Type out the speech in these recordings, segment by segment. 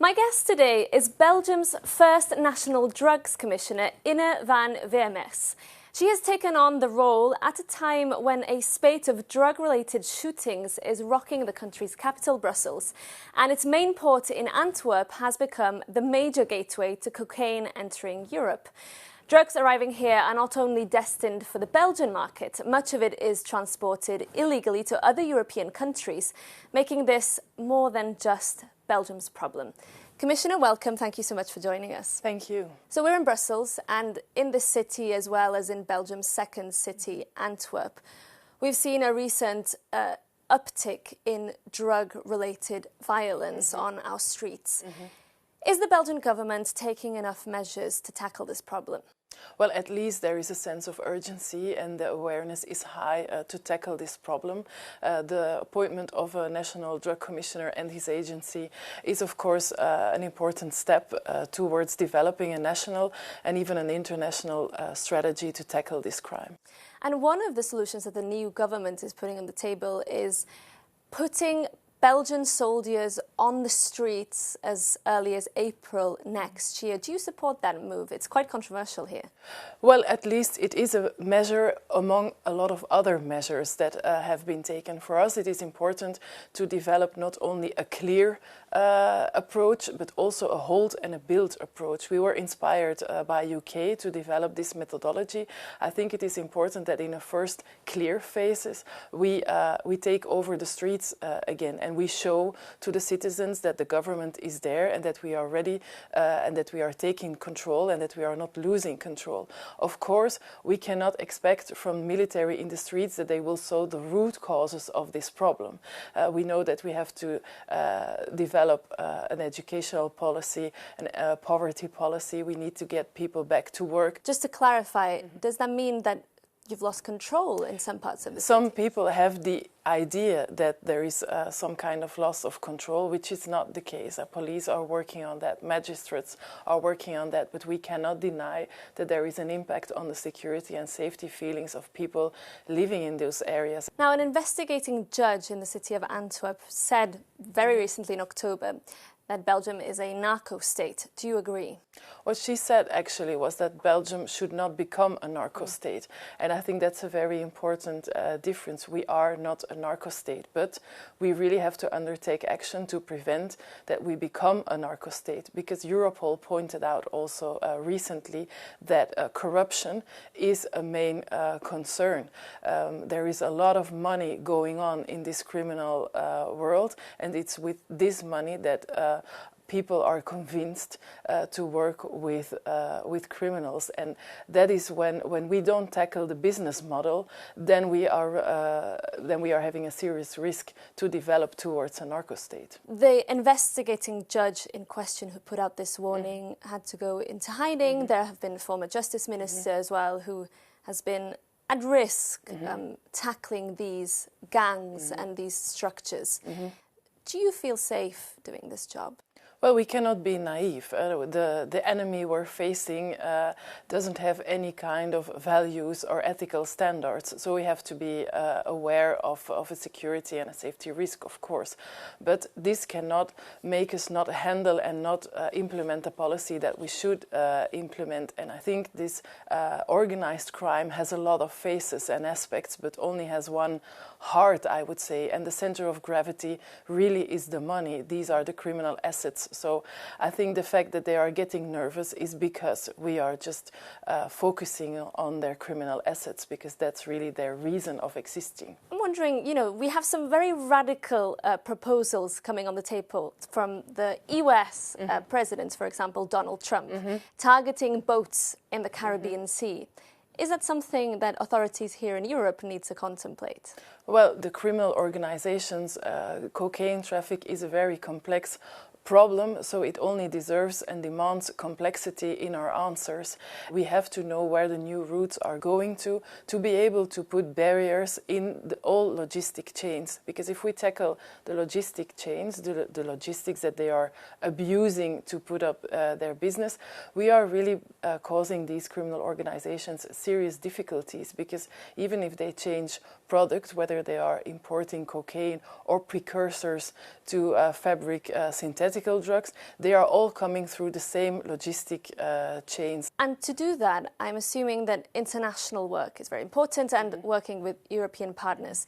My guest today is Belgium's first National Drugs Commissioner, Ine Van Wymersch. She has taken on the role at a time when a spate of drug-related shootings is rocking the country's capital, Brussels, and its main port in Antwerp has become the major gateway to cocaine entering Europe. Drugs arriving here are not only destined for the Belgian market, much of it is transported illegally to other European countries, making this more than just Belgium's problem. Commissioner, welcome. Thank you so much for joining us. Thank you. So we're in Brussels, and in this city, as well as in Belgium's second city, Antwerp, we've seen a recent uptick in drug-related violence on our streets. Is the Belgian government taking enough measures to tackle this problem? Well, at least there is a sense of urgency and the awareness is high to tackle this problem. The appointment of a national drug commissioner and his agency is, of course, an important step towards developing a national and even an international strategy to tackle this crime. And one of the solutions that the new government is putting on the table is putting Belgian soldiers on the streets as early as April next year. Do you support that move? It's quite controversial here. Well, at least it is a measure among a lot of other measures that have been taken. For us, it is important to develop not only a clear approach, but also a hold and a build approach. We were inspired by UK to develop this methodology. I think it is important that in a first clear phases, we take over the streets again, and we show to the citizens that the government is there and that we are ready and that we are taking control and that we are not losing control. Of course, we cannot expect from military in the streets that they will solve the root causes of this problem. We know that we have to develop an educational policy, a poverty policy. We need to get people back to work. Just to clarify, does that mean that you've lost control in some parts of the city? Some people have the idea that there is some kind of loss of control, which is not the case. Police are working on that, magistrates are working on that, but we cannot deny that there is an impact on the security and safety feelings of people living in those areas. Now, an investigating judge in the city of Antwerp said very recently in October that Belgium is a narco state. Do you agree? What she said actually was that Belgium should not become a narco state. And I think that's a very important difference. We are not a narco state, but we really have to undertake action to prevent that we become a narco state. Because Europol pointed out also recently that corruption is a main concern. There is a lot of money going on in this criminal world, and it's with this money that people are convinced to work with criminals, and that is when we don't tackle the business model, then we are having a serious risk to develop towards a narco state. The investigating judge in question who put out this warning had to go into hiding. There have been a former justice minister as well who has been at risk tackling these gangs and these structures. Do you feel safe doing this job? Well, we cannot be naive. The enemy we're facing doesn't have any kind of values or ethical standards, so we have to be aware of a security and a safety risk, of course. But this cannot make us not handle and not implement the policy that we should implement. And I think this organized crime has a lot of faces and aspects, but only has one heart, I would say, and the center of gravity really is the money. These are the criminal assets. So I think the fact that they are getting nervous is because we are just focusing on their criminal assets, because that's really their reason of existing. I'm wondering, we have some very radical proposals coming on the table from the US president, for example, Donald Trump, targeting boats in the Caribbean Sea. Is that something that authorities here in Europe need to contemplate? Well, the criminal organizations, cocaine traffic is a very complex problem, so it only deserves and demands complexity in our answers. We have to know where the new routes are going to be able to put barriers in all logistic chains. Because if we tackle the logistic chains, the logistics that they are abusing to put up their business, we are really causing these criminal organizations serious difficulties, because even if they change products, whether they are importing cocaine or precursors to fabric synthetic synthetical drugs, they are all coming through the same logistic chains. And to do that, I'm assuming that international work is very important and working with European partners.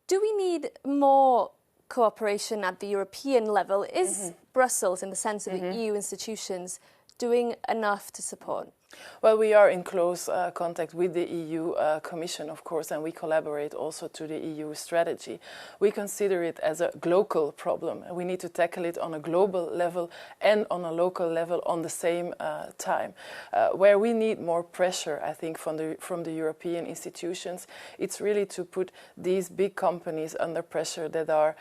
Do we need more cooperation at the European level? Is Brussels, in the sense of the EU institutions, doing enough to support? Well, we are in close contact with the EU Commission, of course, and we collaborate also to the EU strategy. We consider it as a global problem. We need to tackle it on a global level and on a local level on the same time. Where we need more pressure, I think, from the European institutions, it's really to put these big companies under pressure that are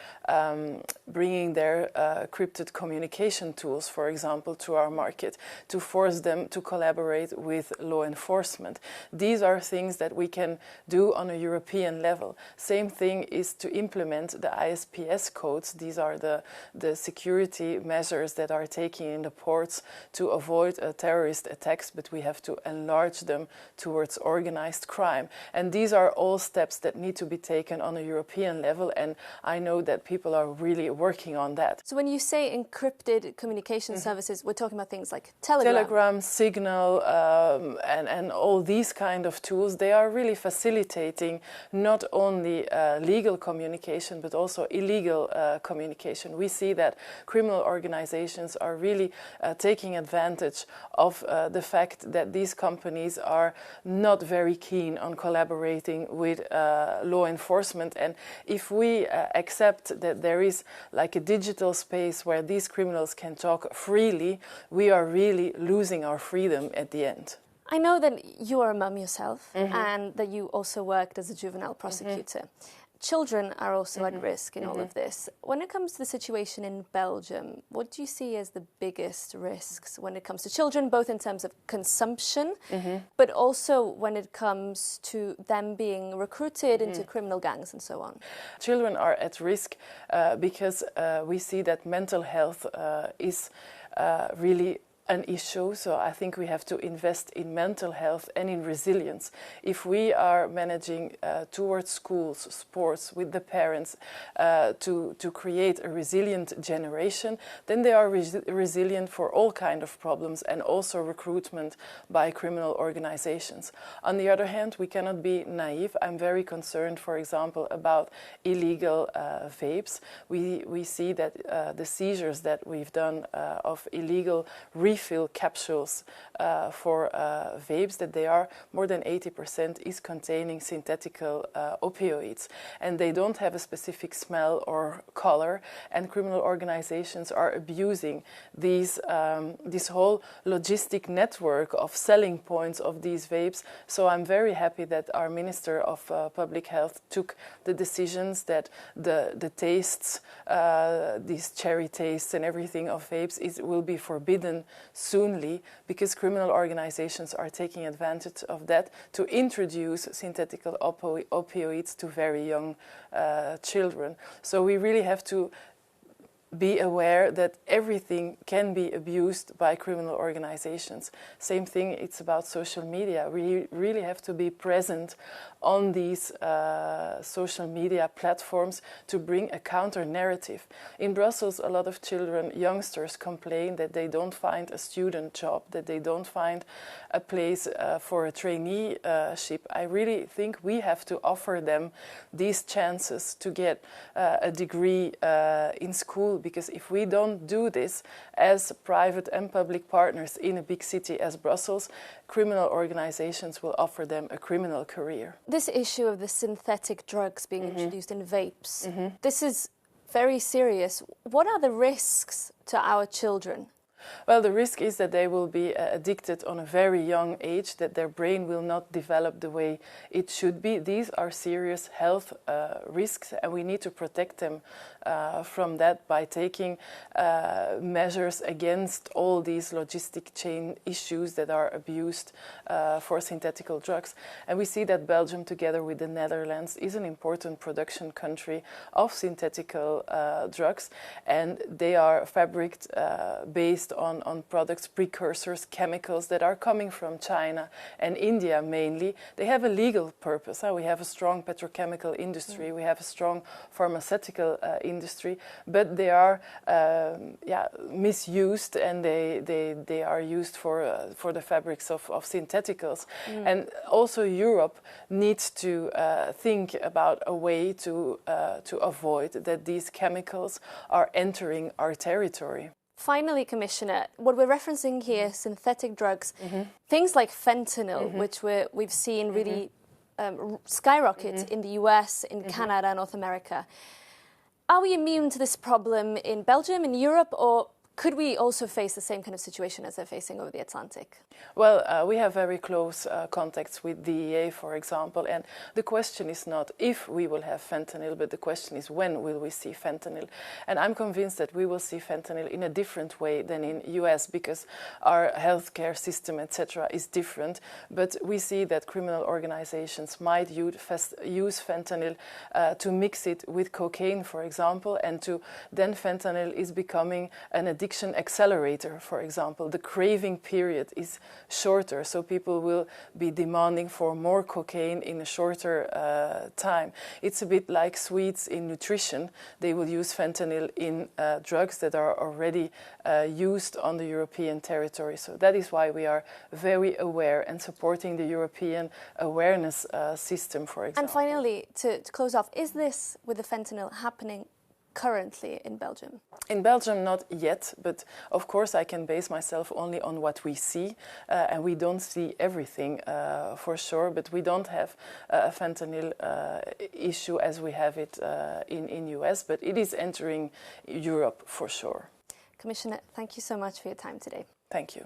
bringing their encrypted communication tools, for example, to our market, to force them to collaborate with law enforcement. These are things that we can do on a European level. Same thing is to implement the ISPS codes. These are the security measures that are taken in the ports to avoid terrorist attacks, but we have to enlarge them towards organized crime. And these are all steps that need to be taken on a European level, and I know that people are really working on that. So when you say encrypted communication services, we're talking about things like Telegram, Signal, and all these kind of tools. They are really facilitating not only legal communication but also illegal communication. We see that criminal organizations are really taking advantage of the fact that these companies are not very keen on collaborating with law enforcement, and if we accept that there is like a digital space where these criminals can talk freely, we are really losing our freedom at the end. I know that you are a mum yourself and that you also worked as a juvenile prosecutor. Children are also at risk in all of this. When it comes to the situation in Belgium, what do you see as the biggest risks when it comes to children, both in terms of consumption, but also when it comes to them being recruited into criminal gangs and so on? Children are at risk because we see that mental health is really an issue, so I think we have to invest in mental health and in resilience. If we are managing towards schools, sports, with the parents to create a resilient generation, then they are resilient for all kinds of problems and also recruitment by criminal organizations. On the other hand, we cannot be naive. I'm very concerned, for example, about illegal vapes. We see that the seizures that we've done of illegal refill capsules for vapes, that they are more than 80% is containing synthetic opioids, and they don't have a specific smell or color, and criminal organizations are abusing these this whole logistic network of selling points of these vapes. So I'm very happy that our Minister of Public Health took the decisions that the tastes, these cherry tastes and everything of vapes will be forbidden soonly, because criminal organizations are taking advantage of that to introduce synthetic opioids to very young children. So we really have to be aware that everything can be abused by criminal organizations. Same thing, it's about social media. We really have to be present on these social media platforms to bring a counter-narrative. In Brussels, a lot of children, youngsters, complain that they don't find a student job, that they don't find a place for a traineeship. I really think we have to offer them these chances to get a degree in school, because if we don't do this as private and public partners in a big city as Brussels, criminal organizations will offer them a criminal career. This issue of the synthetic drugs being introduced in vapes, this is very serious. What are the risks to our children? Well, the risk is that they will be addicted on a very young age, that their brain will not develop the way it should be. These are serious health risks, and we need to protect them from that by taking measures against all these logistic chain issues that are abused for synthetic drugs. And we see that Belgium, together with the Netherlands, is an important production country of synthetic drugs, and they are fabricated based based on products, precursors, chemicals that are coming from China and India mainly. They have a legal purpose. We have a strong petrochemical industry, we have a strong pharmaceutical industry, but they are misused, and they are used for the fabrics of syntheticals. And also Europe needs to think about a way to avoid that these chemicals are entering our territory. Finally, Commissioner, what we're referencing here, synthetic drugs, things like fentanyl, which we've seen really skyrocket in the US, in Canada, North America. Are we immune to this problem in Belgium, in Europe, or could we also face the same kind of situation as they're facing over the Atlantic? Well, we have very close contacts with DEA, for example, and the question is not if we will have fentanyl, but the question is when will we see fentanyl. And I'm convinced that we will see fentanyl in a different way than in US, because our healthcare system, etc., is different. But we see that criminal organizations might use fentanyl to mix it with cocaine, for example, and then fentanyl is becoming an addiction accelerator, for example. The craving period is shorter, so people will be demanding for more cocaine in a shorter time. It's a bit like sweets in nutrition. They will use fentanyl in drugs that are already used on the European territory. So that is why we are very aware and supporting the European awareness system, for example. And finally, to close off, is this with the fentanyl happening currently in Belgium? In Belgium, not yet, but of course I can base myself only on what we see, and we don't see everything for sure, but we don't have a fentanyl issue as we have it in US, but it is entering Europe for sure. Commissioner, thank you so much for your time today. Thank you.